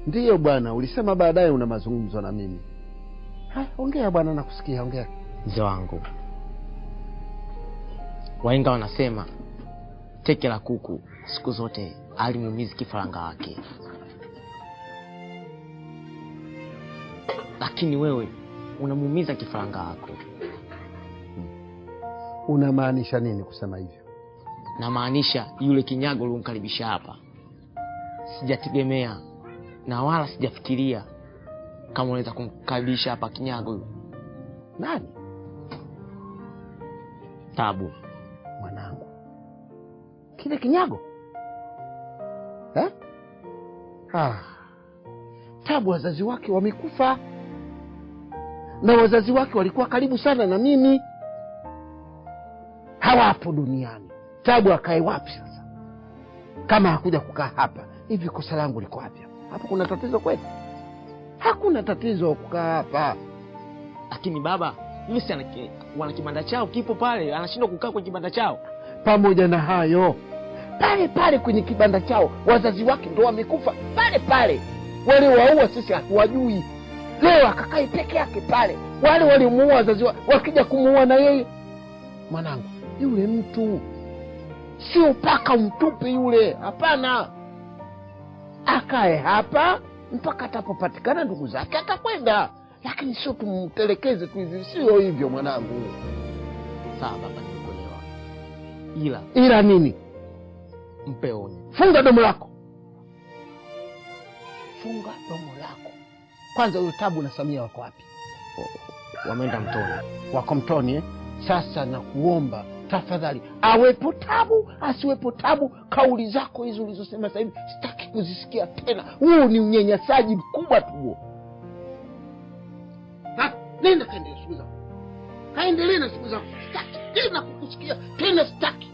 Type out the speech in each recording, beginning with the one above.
Ndiyo bwana, ulisema baadaye una mazungumzo na mimi. Ongea bwana, nakusikia, ongea. Mzee wangu, wahenga wanasema teke la kuku siku zote alimuumizi kifaranga wake. Lakini wewe unamuumiza kifaranga wako. Unamaanisha nini kusema hivyo? Na maanisha yule kinyago uliyomkaribisha hapa, sijategemea na wala sijafikiria kama unaweza kumkaribisha hapa kinyago. Nani? Tabu mwanangu. Kile kinyago? Tabu wazazi wake wamekufa, na wazazi wake walikuwa karibu sana na mimi. Hawapo duniani. Tabu akae wapi sasa kama hakuja kukaa hapa? Hivi kosa langu liko wapi? Hapo kuna tatizo kweli? Hakuna tatizo kukaa hapa. Lakini baba, mimi wana kibanda chao kipo pale, anashindwa kukaa kwenye kibanda chao. Pamoja na hayo, pale pale kwenye kibanda chao wazazi wake ndio wamekufa pale pale. Wale waua sisi hatuwajui. Leo akakai peke yake pale. Wale walimuua wazazi wakija kumuua na yeye. Mwanangu, yule mtu sio paka umtupe yule, hapana. Akae hapa mpaka atapopatikana ndugu zake atakwenda, lakini sio tumtelekeze tu hivi, sio hivyo mwanangu. Sawa baba, nimekuelewa. Ila nini? Mpe onyo. Funga domo lako. Funga domo lako. Kwanza huyo Tabu na Samia wako wapi? Wameenda mtoni. Wako mtoni Sasa na kuomba tafadhali, awepo Tabu asiwepo Tabu, kauli zako hizo ulizosema sasa hivi sitaki kuzisikia tena. Huo ni unyanyasaji mkubwa tu huo. Nenda kaendelee siku zako. Kaendelee na siku zako. Sitaki tena kukusikia tena, sitaki.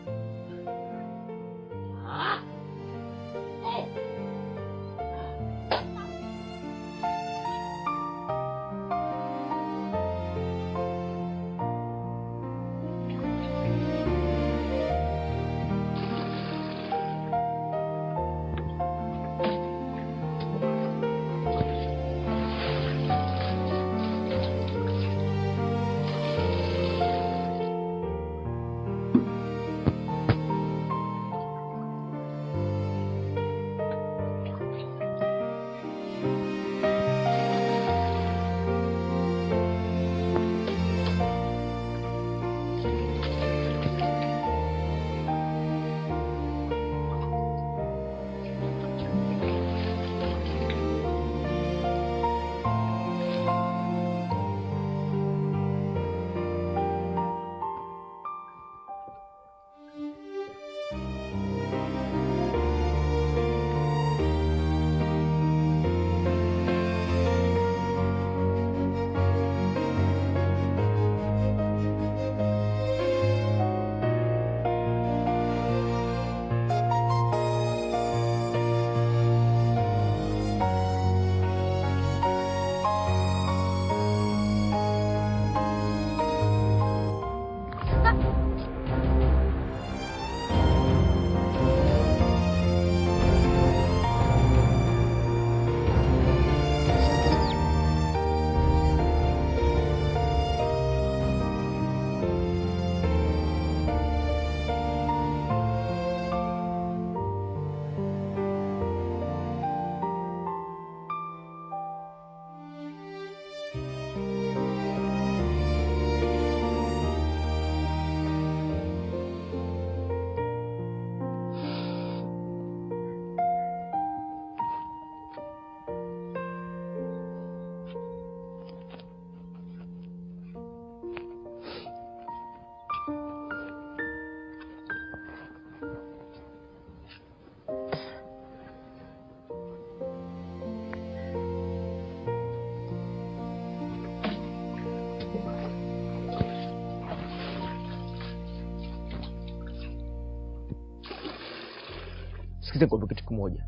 Sikiza kwa kitu kimoja.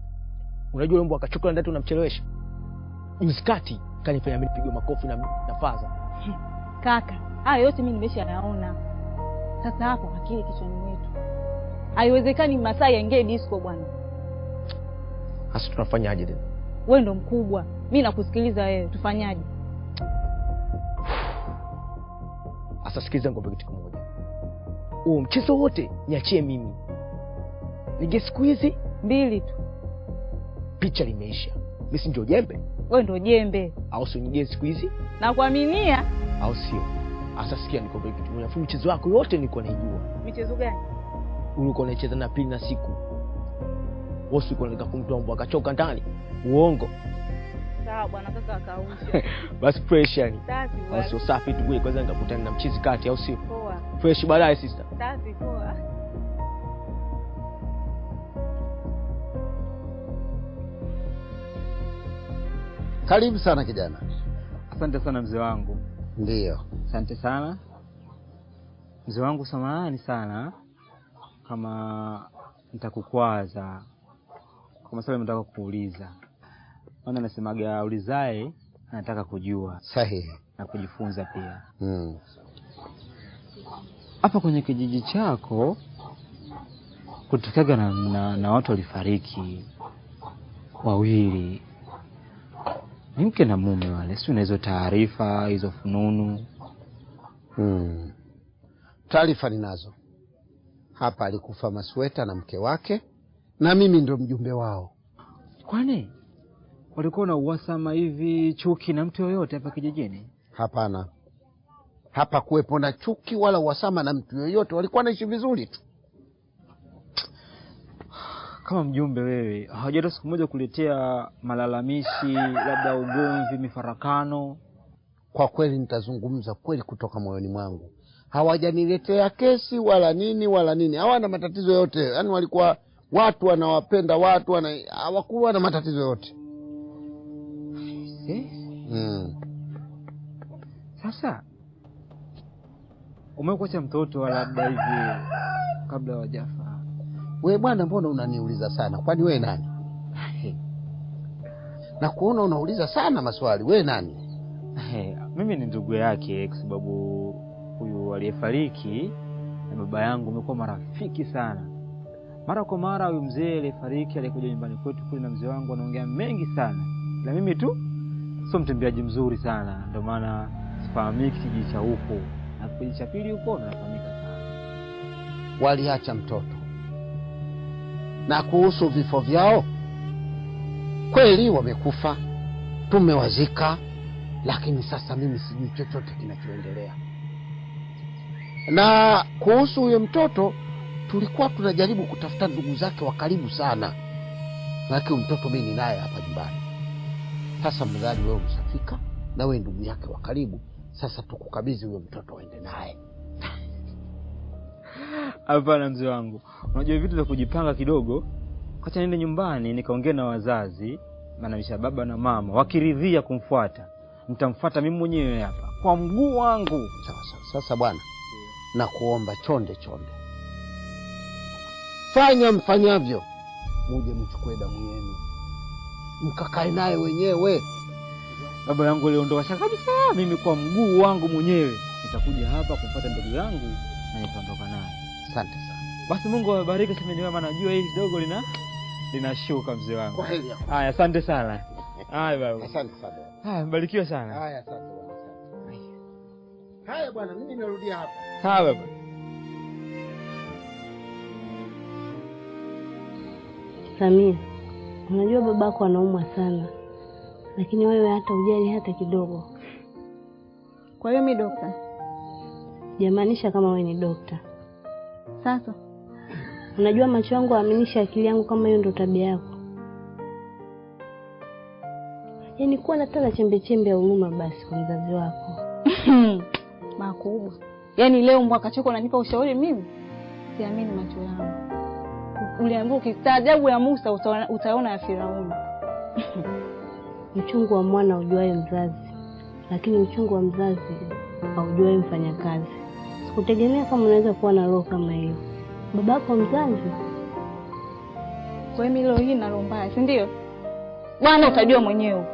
Unajua yule mbwa akachoka ndani unamchelewesha. Mzikati kanifanya mimi nipigwe makofi na faza. Kaka, hayo yote mimi nimeshayaona. Sasa hapo akili kichwani mwetu. Haiwezekani Masai aingie disco bwana. Sasa tunafanyaje tena? Wewe ndo mkubwa. Mimi nakusikiliza wewe. Tufanyaje? Asa sikiliza ngombe kitu kimoja. Mchezo wote niachie mimi. Nige siku hizi 2 tu. Picha limeisha. Mimi si ndio jembe? Wewe ndo jembe. Au sio nige siku hizi? Nakuaminia. Au sio? Asa sikia nikwambie kitu kimoja. Fu mchezo wako yote niko naijua. Michezo gani? Ulikuwa unacheza na pili na siku. Wewe uko unataka kumtoa mbwa akachoka ndani. Uongo. Sawa bwana, kaka akausha. Basi fresh yani. Safi bwana. Au sio safi tu, kwanza nikakutana na mchizi kati au sio? Poa. Fresh baadaye sister. Safi poa. Karibu sana kijana. Asante sana mzee wangu. Ndio. Asante sana. Mzee wangu samahani sana kama nitakukwaza. Kwa maswali nataka kukuuliza. Maana nasemaga ulizae anataka kujua. Sahihi. Na kujifunza pia. Hapa kwenye kijiji chako kutokaga na watu walifariki 2. Ni mke na mume wale. Si unaweza taarifa hizo fununu? Taarifa ninazo. Hapa alikufa Masweta na mke wake na mimi ndo mjumbe wao. Kwani walikuwa na uhasama hivi, chuki na mtu yoyote hapa kijijini? Hapana. Hapa kuwepo na chuki wala uhasama na mtu yoyote, walikuwa naishi vizuri tu. Kama mjumbe wewe, hawajata siku moja kuletea malalamishi, labda ugomvi, mifarakano? Kwa kweli nitazungumza kweli kutoka moyoni mwangu. Hawajaniletea kesi wala nini. Hawana matatizo yote. Yaani walikuwa watu wanawapenda watu, hawakuwa na matatizo yote. Sasa umekuacha mtoto labda hivi kabla hawajafa? Wewe bwana, mbona unaniuliza sana? Kwani wewe nani? Na kuona unauliza sana maswali. Wewe nani? Mimi ni ndugu yake, kwa sababu huyu aliyefariki na baba yangu umekuwa marafiki sana. Mara kwa mara huyu mzee aliyefariki alikuja nyumbani kwetu kule na mzee wangu anaongea mengi sana. Na mimi tu sio mtembeaji mzuri sana, ndio maana sifahamiki kijiji cha huko. Na kijiji cha pili huko nafahamika sana. Waliacha mtoto. Na kuhusu vifo vyao, kweli wamekufa, tumewazika, lakini sasa mimi sijui chochote kinachoendelea. Na kuhusu huyo mtoto, tulikuwa tunajaribu kutafuta ndugu zake wa karibu sana. Lakini mtoto mimi ni naye hapa nyumbani. Sasa mdhali wewe msafika na wewe ndugu yake wa karibu, sasa tukukabidhi huyo mtoto aende naye. Hapana mzee wangu. Unajua vitu vya kujipanga kidogo. Acha niende nyumbani nikaongea na wazazi, maana baba na mama wakiridhia kumfuata, nitamfuata mimi mwenyewe hapa kwa mguu wangu. Sawa. Sasa bwana, na kuomba chonde. Fanya mfanyavyo. Muje mchukue damu yenu, mkakae naye wenyewe. Baba yangu aliondoka kabisa, mimi kwa mguu wangu mwenyewe nitakuja hapa kumfuata ndugu yangu na nitaondoka naye. Asante sana. Basi Mungu awabariki sana, niwe maana najua hii kidogo linashuka mzee wangu. Kwa heri. Haya, asante sana. Haya baba. Asante sana. Haya, mbarikiwe sana. Haya, asante bwana. Haya bwana, mimi narudia hapa. Sawa baba. Samia, unajua babako anaumwa sana, lakini wewe hata ujali hata kidogo. Kwa hiyo mimi dokta? Jamaanisha kama wewe ni dokta. Sasa unajua macho yangu yaaminisha akili yangu kama hiyo ndio tabia yako. Yaani kuwa na tena chembe ya huruma basi kwa mzazi wako. Makubwa. Yaani leo mbwa kachoko unanipa ushauri mimi? Siamini macho yangu. Uliambiwa ukistaajabu ya Musa utaona ya Firauni. Uchungu wa mwana ujuaye mzazi, lakini uchungu wa mzazi haujuaye mfanyakazi. Sikutegemea kama unaweza kuwa na roho kama hiyo. Babako mzazi. Kwa hiyo mimi leo hii na roho mbaya, si ndio? Bwana utajua mwenyewe.